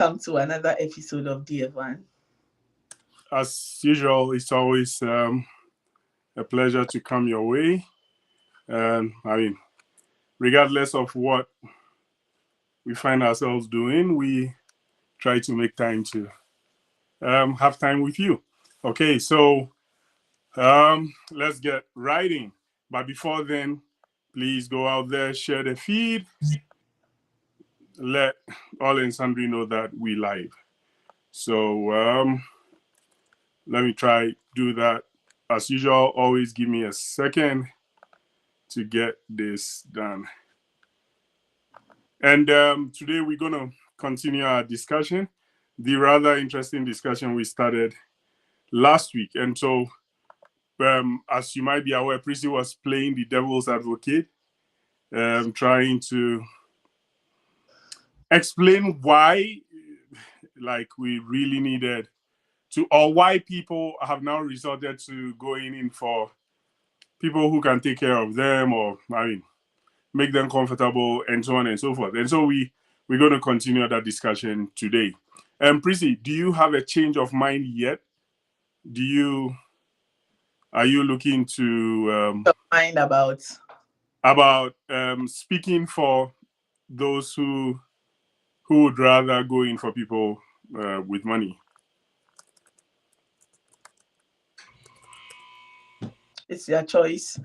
Welcome to another episode of DF1. As usual, it's always a pleasure to come your way. Regardless of what we find ourselves doing, we try to make time to have time with you. Okay, so let's get writing. But before then, please go out there, share the feed, let all and sundry know that we live. So let me try do that. As usual, always give me a second to get this done. And today we're going to continue our discussion, the rather interesting discussion we started last week. And so, as you might be aware, Prissy was playing the devil's advocate, trying to explain why, like, we really needed to, or why people have now resorted to going in for people who can take care of them, or, make them comfortable, and so on and so forth. And so we're going to continue that discussion today. Prissy, do you have a change of mind yet? Are you looking to Mind about speaking for those who would rather go in for people with money? it's your choice.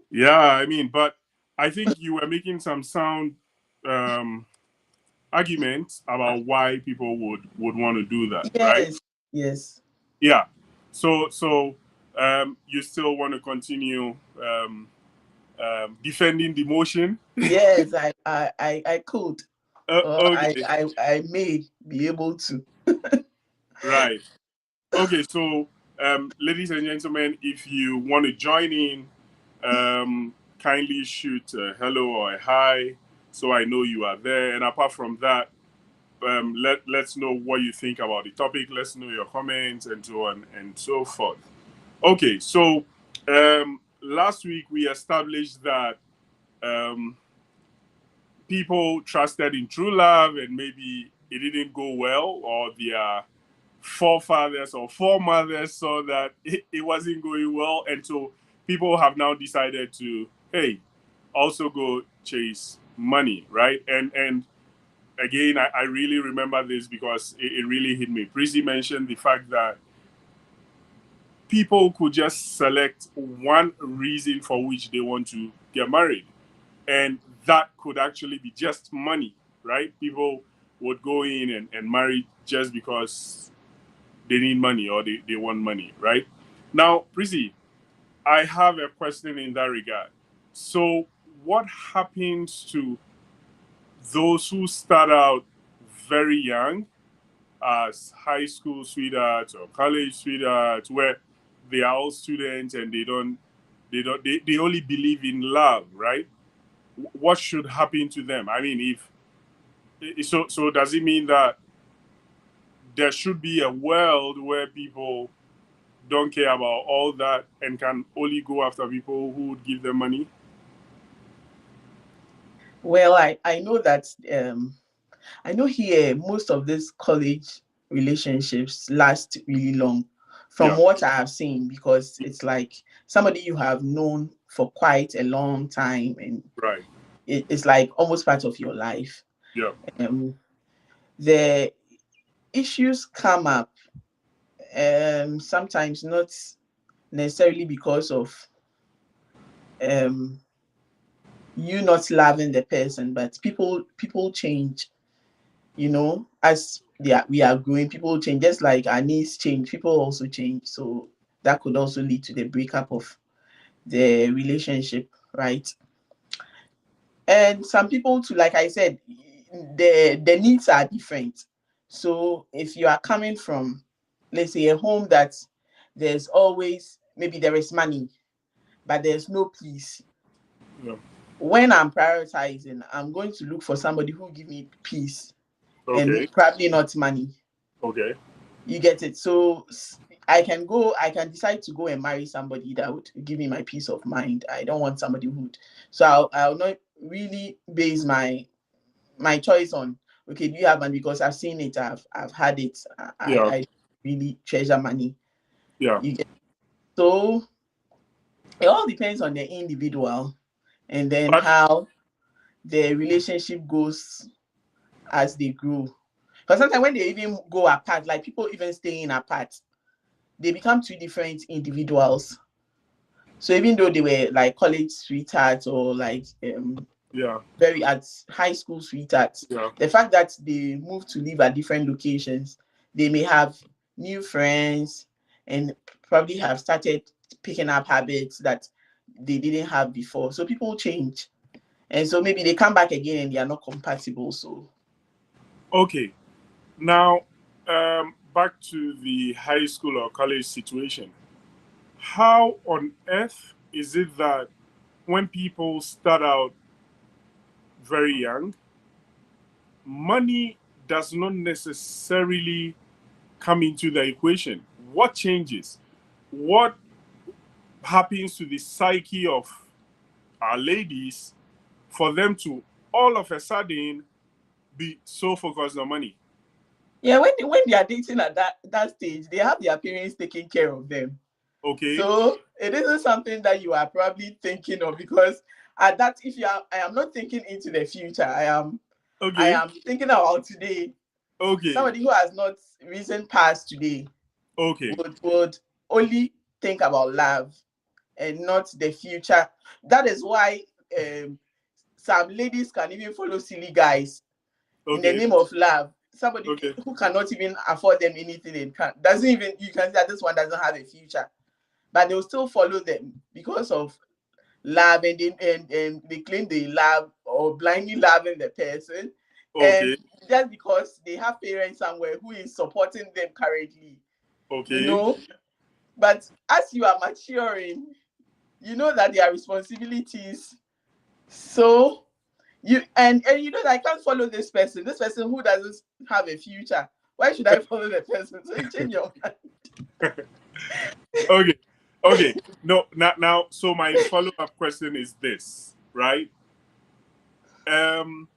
Yeah, but I think you were making some sound arguments about why people would want to do that, right? Yes. Yeah. So you still want to continue defending the motion? Yes, I could. Okay. I may be able to. Right. Okay. So, ladies and gentlemen, if you want to join in, kindly shoot a hello or a hi, so I know you are there. And apart from that, let's know what you think about the topic. Let's know your comments and so on and so forth. Okay, so last week we established that people trusted in true love, and maybe it didn't go well, or their forefathers or foremothers saw that it wasn't going well, and so people have now decided to, hey, also go chase money, right? And again, I really remember this because it really hit me. Prissy mentioned the fact that people could just select one reason for which they want to get married. And that could actually be just money, right? People would go in and marry just because they need money, or they want money, right? Now, Prissy, I have a question in that regard. So, what happens to those who start out very young as high school sweethearts or college sweethearts, where they are all students and they only believe in love, right? What should happen to them? So does it mean that there should be a world where people don't care about all that and can only go after people who would give them money? Well, I know that I know here most of these college relationships last really long from what I have seen, because it's like somebody you have known for quite a long time, and right, it's like almost part of your life. Yeah. The issues come up sometimes not necessarily because of you not loving the person, but people change, as we are growing. People change, just like our needs change, people also change. So that could also lead to the breakup of the relationship, right? And some people too, like I said, the needs are different. So if you are coming from, let's say, a home that there's always, maybe there is money but there's no peace, Yeah. when I'm prioritizing, I'm going to look for somebody who give me peace, Okay. and probably not money. Okay. You get it? So I can decide to go and marry somebody that would give me my peace of mind. I don't want somebody who would. So I'll not really base my choice on, okay, do you have money? Because I've seen it, I've had it. Yeah. I really treasure money. Yeah. You get, so it all depends on the individual, and then But how the relationship goes as they grow. Because sometimes when they even go apart, like people even staying apart, they become two different individuals. So even though they were like college sweethearts or like yeah. very at high school sweethearts, Yeah. the fact that they move to live at different locations, they may have new friends and probably have started picking up habits that they didn't have before. So people change. And so maybe they come back again and they are not compatible. So Okay. Now, back to the high school or college situation. How on earth is it that when people start out very young, money does not necessarily come into the equation? What changes? What happens to the psyche of our ladies for them to all of a sudden be so focused on money? yeah, when they are dating at that stage, they have their parents taking care of them. Okay. So it isn't something that you are probably thinking of, because at that, if you are, I am not thinking into the future. I Okay. am thinking about today. Okay. Somebody who has not risen past today Okay. would only think about love and not the future. That is why some ladies can even follow silly guys in the Okay. name of love. Somebody Okay. who cannot even afford them anything and doesn't even, you can see that this one doesn't have a future, but they'll still follow them because of love, and they claim they love or blindly loving the person, and Okay. just because they have parents somewhere who is supporting them currently, you Okay. know. But as you are maturing, you know that there are responsibilities. So and you know that I can't follow this person. This person who doesn't have a future. Why should I follow the person? So you change your mind. Okay. Okay. No, now, so my follow-up question is this, right? Um,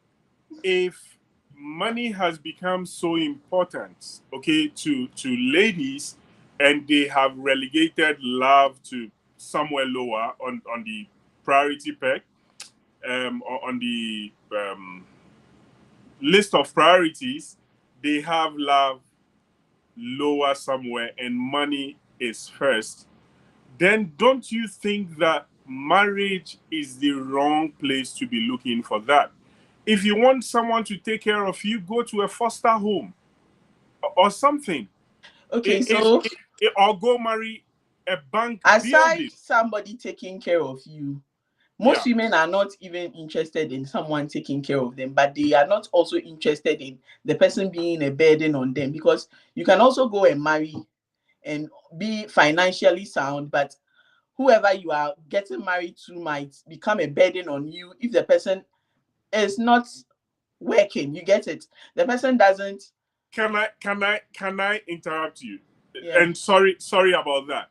if money has become so important, okay, to ladies, and they have relegated love to somewhere lower on the priority peg, or on the list of priorities, they have love lower somewhere and money is first, then don't you think that marriage is the wrong place to be looking for that? If you want someone to take care of you, go to a foster home or something. Okay, so Or go marry a bank aside building. somebody taking care of you, most Yeah. women are not even interested in someone taking care of them, but they are not also interested in the person being a burden on them, because you can also go and marry and be financially sound, but whoever you are getting married to might become a burden on you if the person is not working. You get it? The person doesn't. Can I interrupt you? Yeah. And sorry about that.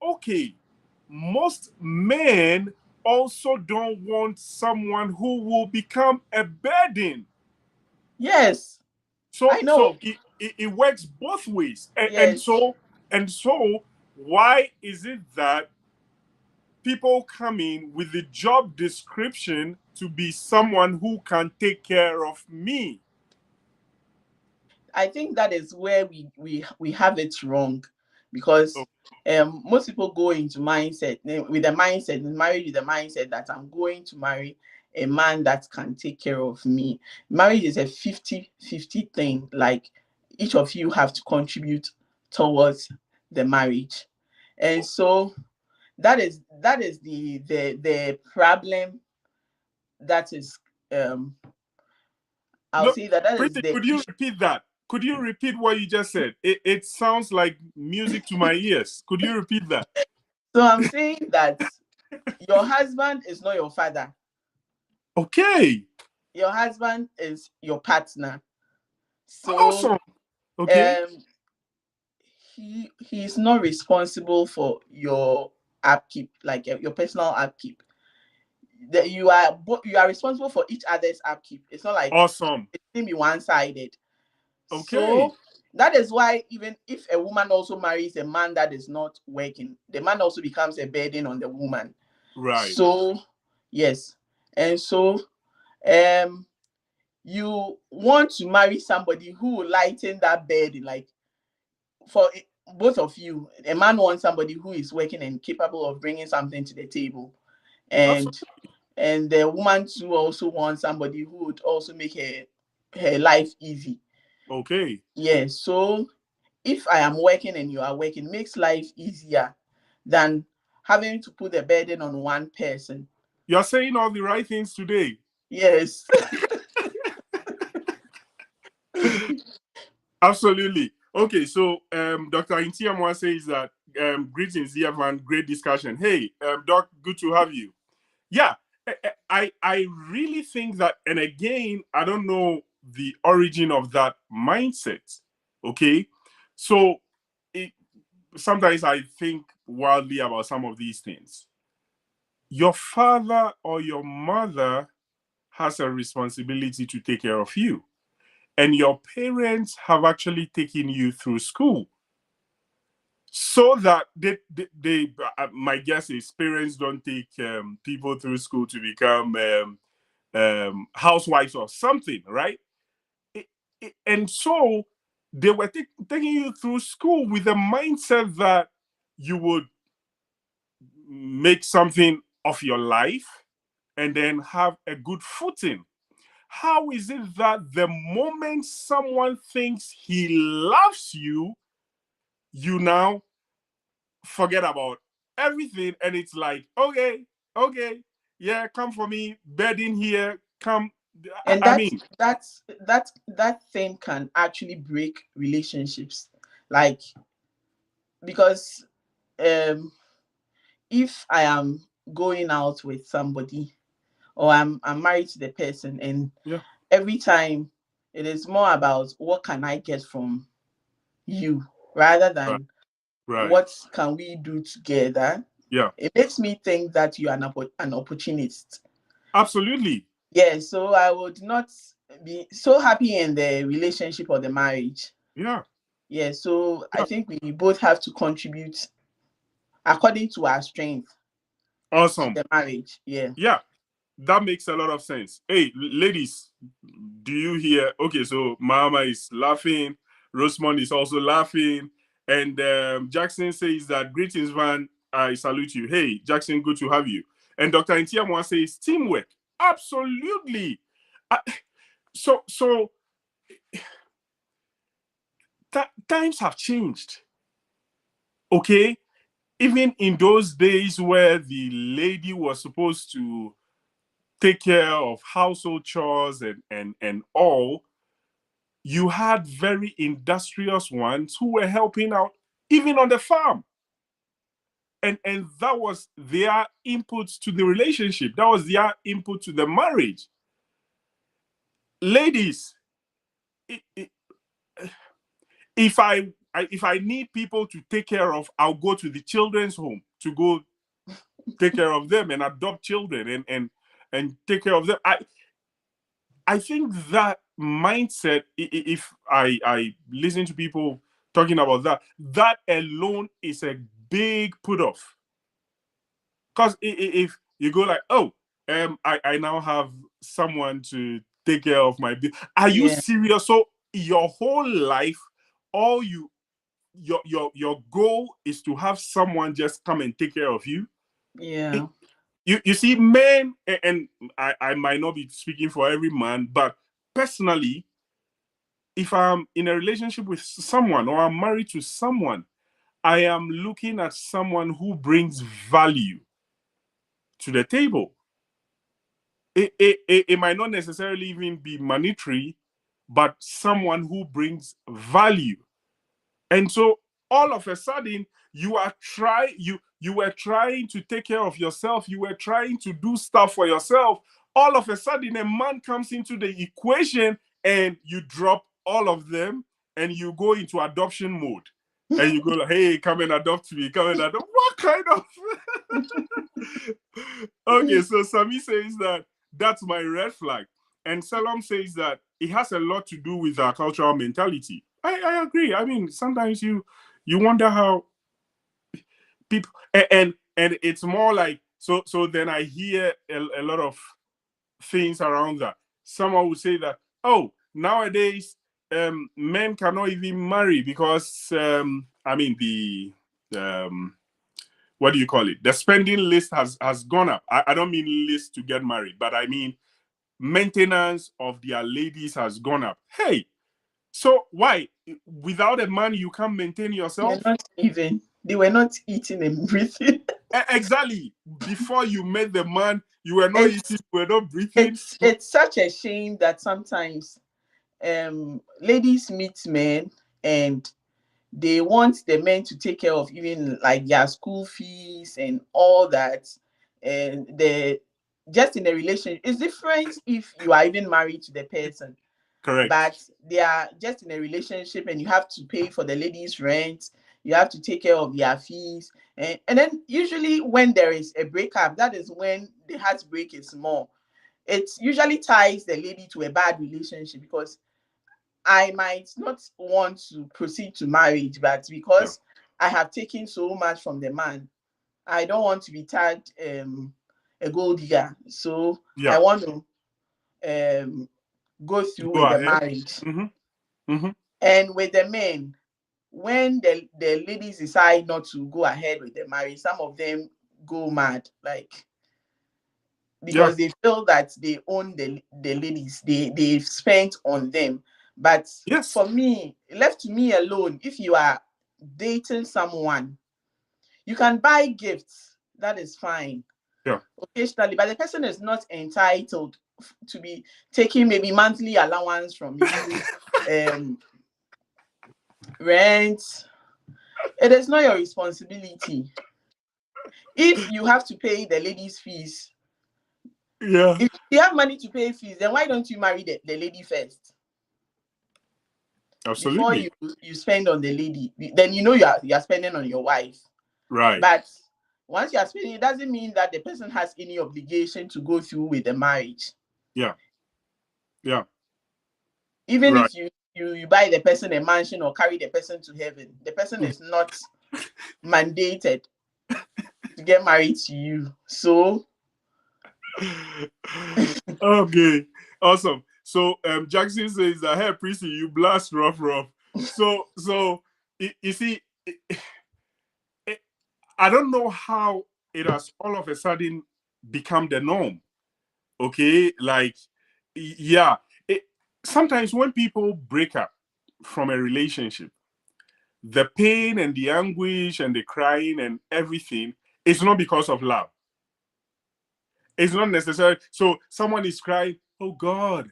Okay, most men also don't want someone who will become a burden. Yes, So I so know. it works both ways. Yes. And so why is it that people come in with the job description to be someone who can take care of me? I think that is where we have it wrong, because Oh, most people go into mindset with the mindset, marriage with the mindset that I'm going to marry a man that can take care of me. Marriage is a 50-50 thing. Like each of you have to contribute towards the marriage. And so that is the problem. That is I'll no, say that is Pretty, the could you issue. repeat that? Could you repeat what you just said? It sounds like music to my ears. Could you repeat that? So I'm saying that your husband is not your father. Okay. Your husband is your partner. So Awesome. Okay. um he's not responsible for your upkeep, like your personal upkeep. you are responsible for each other's upkeep. It's not like Awesome. it can be one-sided. Okay. So that is why even if a woman also marries a man that is not working, the man also becomes a burden on the woman. Right. So yes, and so um you want to marry somebody who will lighten that burden, like for both of you. A man wants somebody who is working and capable of bringing something to the table, and Absolutely. the woman too also wants somebody who would also make her life easy. Okay. Yes, so if I am working and you are working, makes life easier than having to put the burden on one person. You're saying all the right things today. Yes. Absolutely. Okay, so Dr. Intiamwa says that greetings, Evan, great discussion. Hey, Doc, good to have you. Yeah, I really think that, and again, I don't know the origin of that mindset. Okay, so it, sometimes I think wildly about some of these things. Your father or your mother has a responsibility to take care of you, and your parents have actually taken you through school so that my guess is parents don't take people through school to become housewives or something, right? And so they were taking you through school with the mindset that you would make something of your life and then have a good footing. How is it that the moment someone thinks he loves you, you now forget about everything and it's like, okay, yeah, come for me, bed in here, come. And I mean, that thing can actually break relationships. Like, because um if I am going out with somebody, or I'm married to the person, and yeah, every time it is more about what can I get from you rather right, than right, what can we do together, yeah, it makes me think that you are an opportunist. absolutely, Yeah, so I would not be so happy in the relationship or the marriage. yeah, Yeah, so I yeah, think we both have to contribute according to our strength to awesome, the marriage. Yeah. yeah. That makes a lot of sense. Hey, ladies, do you hear? Okay, so Mama is laughing. Rosemond is also laughing. And Jackson says that greetings, Van. I salute you. Hey, Jackson, good to have you. And Dr. Intiamwa says teamwork. Absolutely. Uh, so times have changed. Okay. Even in those days where the lady was supposed to take care of household chores and all, you had very industrious ones who were helping out even on the farm. And that was their input to the relationship. That was their input to the marriage. Ladies, if I need people to take care of, I'll go to the children's home to go take care of them and adopt children and take care of them. I think that mindset, if I listen to people talking about that, that alone is a big put off. Because if you go like, oh, I now have someone to take care of my are you Yeah. serious? So your whole life, all your goal is to have someone just come and take care of you. Yeah. You see, men, and I might not be speaking for every man, but personally, if I'm in a relationship with someone or I'm married to someone, I am looking at someone who brings value to the table. It might not necessarily even be monetary, but someone who brings value. And so all of a sudden, you were trying to take care of yourself, you were trying to do stuff for yourself. All of a sudden, a man comes into the equation and you drop all of them and you go into adoption mode. And you go like, hey, come and adopt me, come and adopt. What kind of Okay, so Sami says that that's my red flag. And Salam says that it has a lot to do with our cultural mentality. I agree. I mean, sometimes you wonder how people and it's more like so then I hear a lot of things around that. Someone would say that, oh, nowadays men cannot even marry because I mean the what do you call it? The spending list has gone up. I don't mean list to get married, but I mean maintenance of their ladies has gone up. Hey, so why? Without a man, you can't maintain They're yourself? not even. They were not eating and breathing. Exactly. Before you met the man, you were not eating, It's you were not breathing. it's such a shame that sometimes ladies meet men and they want the men to take care of even like their school fees and all that. And the just in a relationship, it's different if you are even married to the person, Correct. but they are just in a relationship and you have to pay for the lady's rent, you have to take care of their fees. And then usually when there is a breakup, that is when the heartbreak is more. It usually ties the lady to a bad relationship because I might not want to proceed to marriage, but Yeah. because I have taken so much from the man, I don't want to be tagged a gold digger. So Yeah. I want to go through Go with the ahead. marriage. Mm-hmm. Mm-hmm. And with the men, when the ladies decide not to go ahead with the marriage, some of them go mad, like Yeah. because they feel that they own the ladies they've spent on them. But Yes. for me, left to me alone, if you are dating someone, you can buy gifts. That is fine Yeah. occasionally, but the person is not entitled to be taking maybe monthly allowance from you, um, rent. It is not your responsibility. If you have to pay the ladies' fees, Yeah. if you have money to pay fees, then why don't you marry the lady first before Absolutely. you spend on the lady? Then you know you are spending on your wife. Right. But once you are spending, it doesn't mean that the person has any obligation to go through with the marriage. Yeah. Yeah. Even Right. if you buy the person a mansion or carry the person to heaven, the person is not mandated to get married to you. So Okay. Awesome. So Jackson says that, hey Prissy, you blast rough. So you see, it, I don't know how it has all of a sudden become the norm. Okay, like yeah, it, sometimes when people break up from a relationship, the pain and the anguish and the crying and everything is not because of love. It's not necessary. So someone is crying, oh God,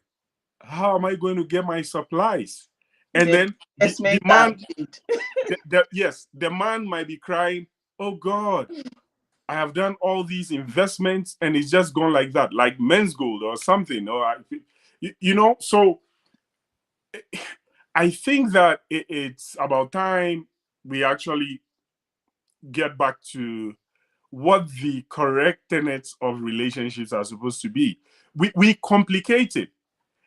how am I going to get my supplies? And the then the investment are man, made. yes, the man might be crying, oh God, I have done all these investments and it's just gone like that, like men's gold or something. Or you know, so I think that it's about time we actually get back to what the correct tenets of relationships are supposed to be. We complicate it.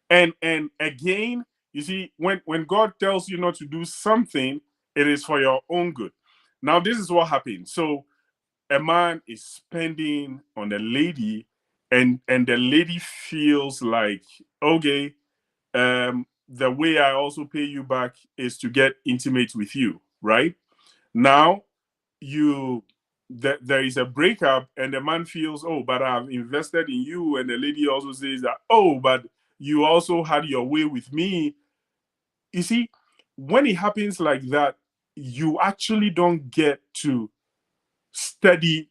And again, you see, when God tells you not to do something, it is for your own good. Now, this is what happens. So a man is spending on a lady, and the lady feels like, okay, the way I also pay you back is to get intimate with you, right? Now you there is a breakup and the man feels, oh, but I've invested in you, and the lady also says that, oh, but you also had your way with me. You see, when it happens like that, you actually don't get to study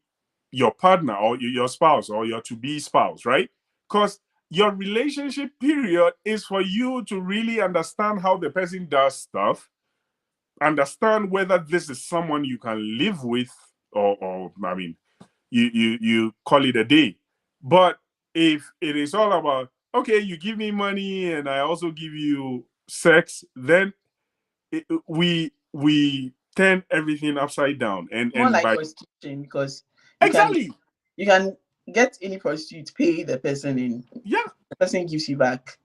your partner or your spouse or your to-be spouse, right? Because your relationship period is for you to really understand how the person does stuff, understand whether this is someone you can live with, or I mean, you call it a day. But if it is all about, okay, you give me money and I also give you sex, then we turn everything upside down. And More like by prostitution because you can exactly, You can get any prostitute, pay the person, and Yeah, the person gives you back.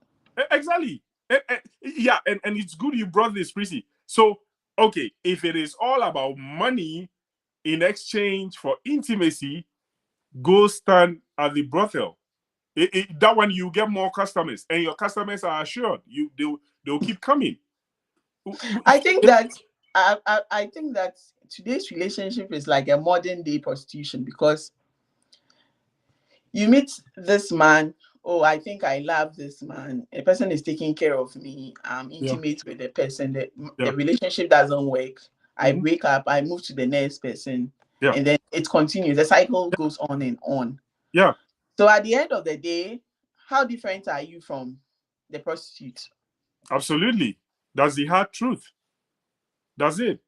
exactly. Yeah, and it's good you brought this, Prissy. So, okay, if it is all about money in exchange for intimacy, go stand at the brothel. That one you get more customers, and your customers are assured they'll keep coming. I think that I think that today's relationship is like a modern day prostitution, because you meet this man. Oh, I think I love this man. A person is taking care of me. I'm Yeah, intimate with the person. yeah, The relationship doesn't work. I hmm, wake up, I move to the next person, yeah, and then it continues. The cycle goes on and on. yeah. So at the end of the day, how different are you from the prostitute? Absolutely. That's the hard truth. That's it.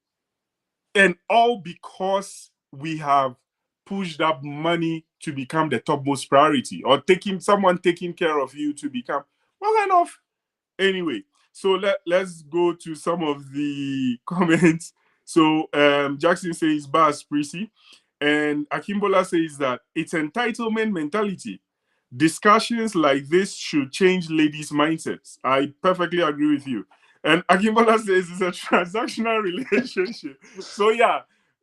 And all because we have pushed up money to become the topmost priority, or taking someone taking care of you to become, well, kind of. Anyway, so let's go to some of the comments. So Jackson says Bas Prissy, and Akimbola says that it's entitlement mentality. Discussions like this should change ladies' mindsets. I perfectly agree with you. And Akimbola says it's a transactional relationship. So yeah,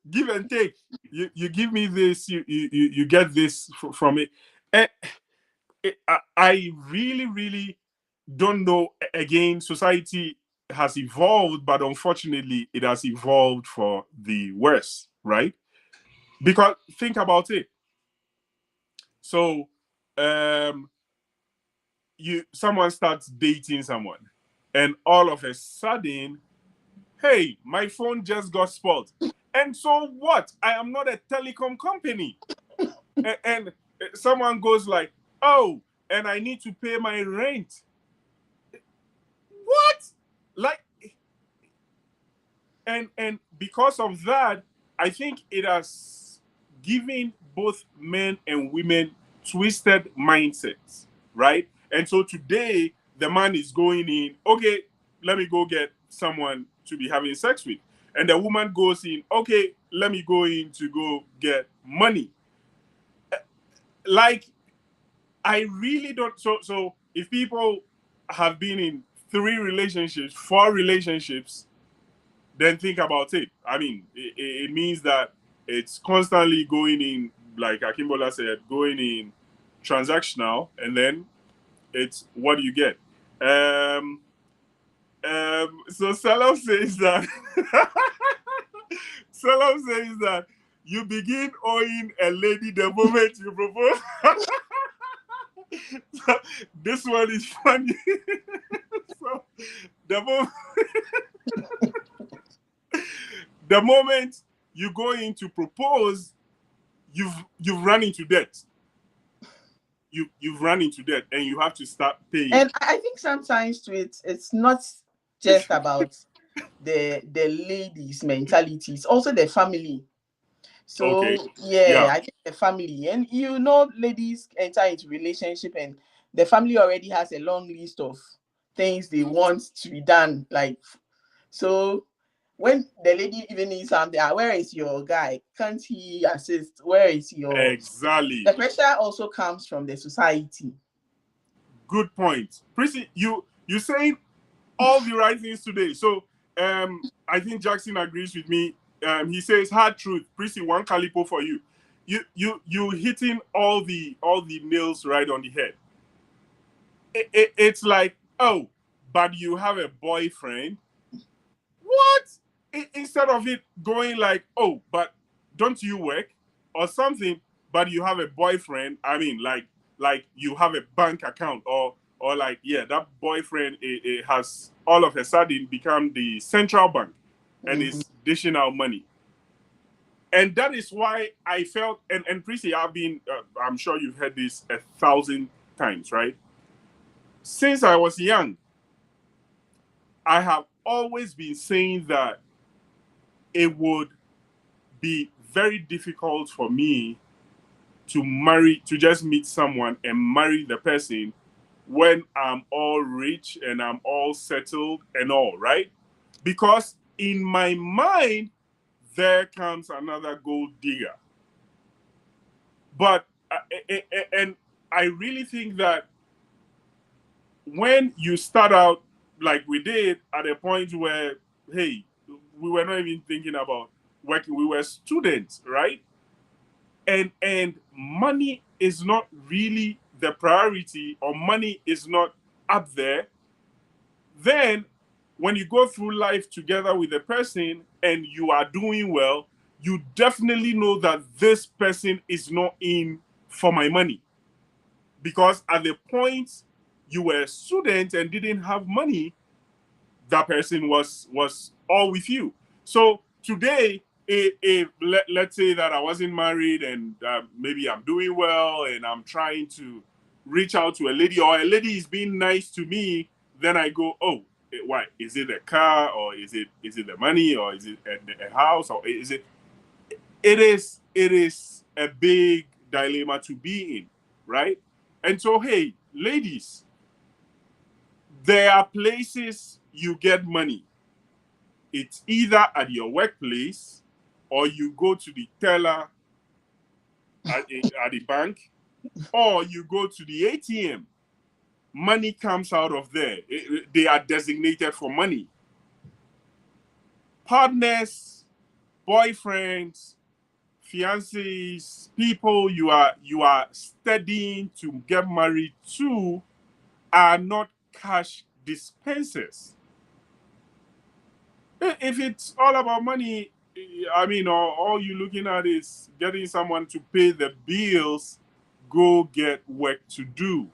give and take. You give me this, you get this from it. And I really, really don't know. Again, society has evolved, but unfortunately, it has evolved for the worse, right? Because think about it. So, um, someone starts dating someone, and all of a sudden, hey, my phone just got spoiled. And so what? I am not a telecom company. And someone goes like, oh, and I need to pay my rent. What? Like, and because of that, I think it has given both men and women twisted mindsets, right? And so today the man is going in, okay, let me go get someone to be having sex with, and the woman goes in, okay, let me go in to go get money. Like, I really don't. So if people have been in 3 relationships, 4 relationships, then think about it. I mean, it means that it's constantly going in, like Akimbola said, going in transactional, and then it's what do you get? So Salam says that Salam says that you begin owing a lady the moment you propose. So, this one is funny. So the moment the moment you go in to propose, you've run into debt. You've run into debt, and you have to start paying. And I think sometimes too, it's not just about the ladies' mentality, it's also the family. Okay. So yeah, Yeah. I think the family, and ladies enter into relationship, and the family already has a long list of things they want to be done. Like, so when the lady even needs something, where is your guy? Can't he assist? Where is your? Exactly. The pressure also comes from the society. Good point. Prissy, you saying all the right things today. So I think Jackson agrees with me. He says hard truth. Prissy, one calipo for you. You hitting all the nails right on the head. It's like, oh, but you have a boyfriend. What? Instead of it going like, oh, but don't you work or something? But you have a boyfriend. I mean, like you have a bank account, or like, yeah, that boyfriend it has all of a sudden become the central bank and Mhm. is dishing out money. And that is why I felt, and Prissy, I'm sure you've heard this 1,000 times, right? Since I was young, I have always been saying that it would be very difficult for me to just meet someone and marry the person when I'm all rich and I'm all settled and all, right? Because in my mind, there comes another gold digger. But and I really think that when you start out like we did at a point where, hey, we were not even thinking about working, we were students, right? And money is not really the priority, or money is not up there. Then when you go through life together with a person and you are doing well, you definitely know that this person is not in for my money. Because at the point you were a student and didn't have money, that person was all with you. So today, if let's say that I wasn't married and maybe I'm doing well and I'm trying to reach out to a lady, or a lady is being nice to me, then I go, oh, why is it a car, or is it the money, or is it a house, or is it? It is a big dilemma to be in, right? And so, hey, ladies, there are places you get money. It's either at your workplace, or you go to the teller at the bank, or you go to the ATM. Money comes out of there. They are designated for money. Partners, boyfriends, fiancés, people you are studying to get married to are not cash dispensers. If it's all about money, I mean, all you're looking at is getting someone to pay the bills, go get work to do.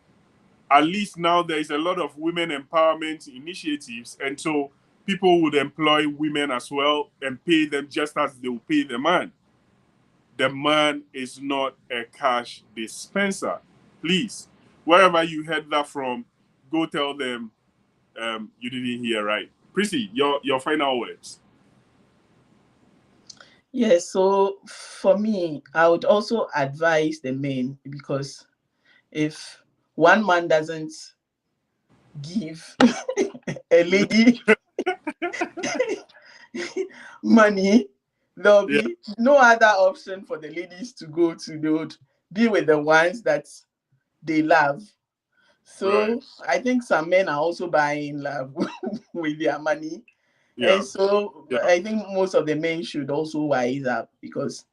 At least now there is a lot of women empowerment initiatives, and so people would employ women as well and pay them just as they will pay the man. The man is not a cash dispenser. Please, wherever you heard that from, go tell them you didn't hear right. Prissy, your final words. Yes, so for me, I would also advise the men, because if one man doesn't give a lady money, there'll Yeah, be no other option for the ladies to go to. They would be with the ones that they love. right. So I think some men are also buying love with their money. Yeah, And so yeah, I think most of the men should also wise up, because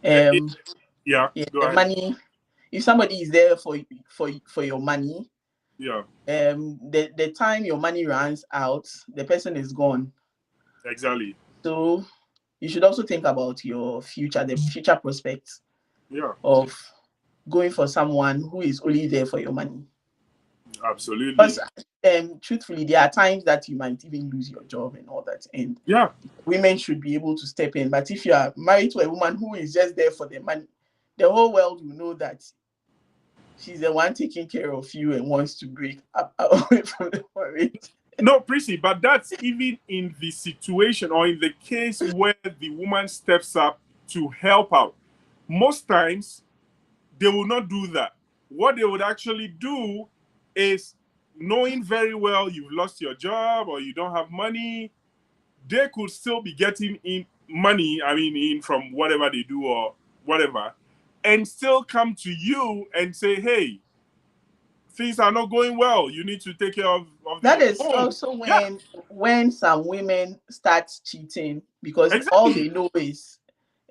Eh, eh, um yeah. yeah, Go the ahead. money, if somebody is there for your money, Yeah, the time your money runs out, the person is gone. exactly. So you should also think about your future, the future prospects Yeah, of going for someone who is only there for your money. absolutely. Because truthfully, there are times that you might even lose your job and all that, and Yeah, women should be able to step in. But if you are married to a woman who is just there for the money, the whole world will know that she's the one taking care of you and wants to break up away from the marriage. no, Prissy, but that's even in the situation or in the case where the woman steps up to help out. Most times, they will not do that. What they would actually do is, knowing very well you've lost your job or you don't have money, they could still be getting in money, I mean, in from whatever they do or whatever, and still come to you and say, hey, things are not going well. You need to take care of That the is home. also Yeah, when some women start cheating, because all exactly. they know is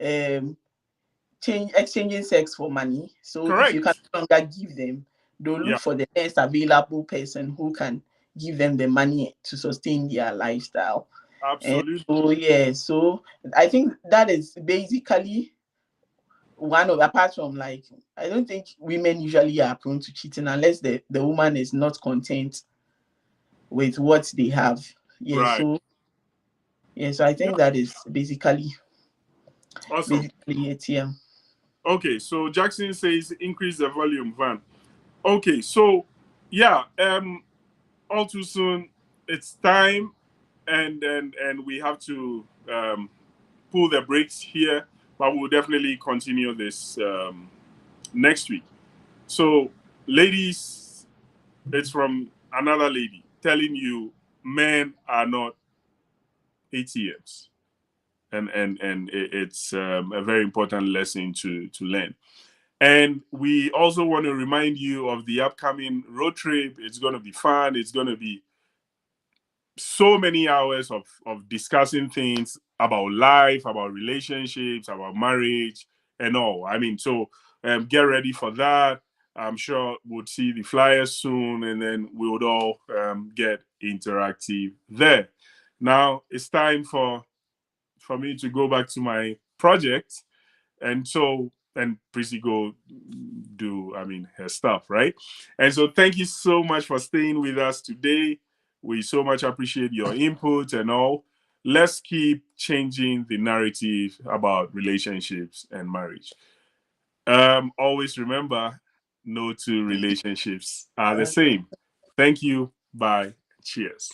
um exchanging sex for money. So if you can Correct. no longer give them, they'll look Yeah, for the next available person who can give them the money to sustain their lifestyle. And absolutely. so yeah, so I think that is basically one of, apart from, like, I don't think women usually are prone to cheating unless the woman is not content with what they have. Yeah, Right. so yeah, so I Yeah, think that is awesome. basically it. Yeah. Okay, so Jackson says increase the volume, Van. Okay, so yeah, all too soon, it's time, and we have to pull the brakes here, but we'll definitely continue this next week. So, ladies, it's from another lady telling you men are not ATMs. and it's a very important lesson to learn. And we also want to remind you of the upcoming road trip. It's going to be fun. It's going to be so many hours of discussing things about life, about relationships, about marriage, and all. I mean, so get ready for that. I'm sure we'll see the flyers soon, and then we would all get interactive there. Now it's time for me to go back to my project, and so and Prissy go do her stuff, right? And so thank you so much for staying with us today. We so much appreciate your input and all. Let's keep changing the narrative about relationships and marriage. Always remember, no two relationships are the same. Thank you. Bye. Cheers.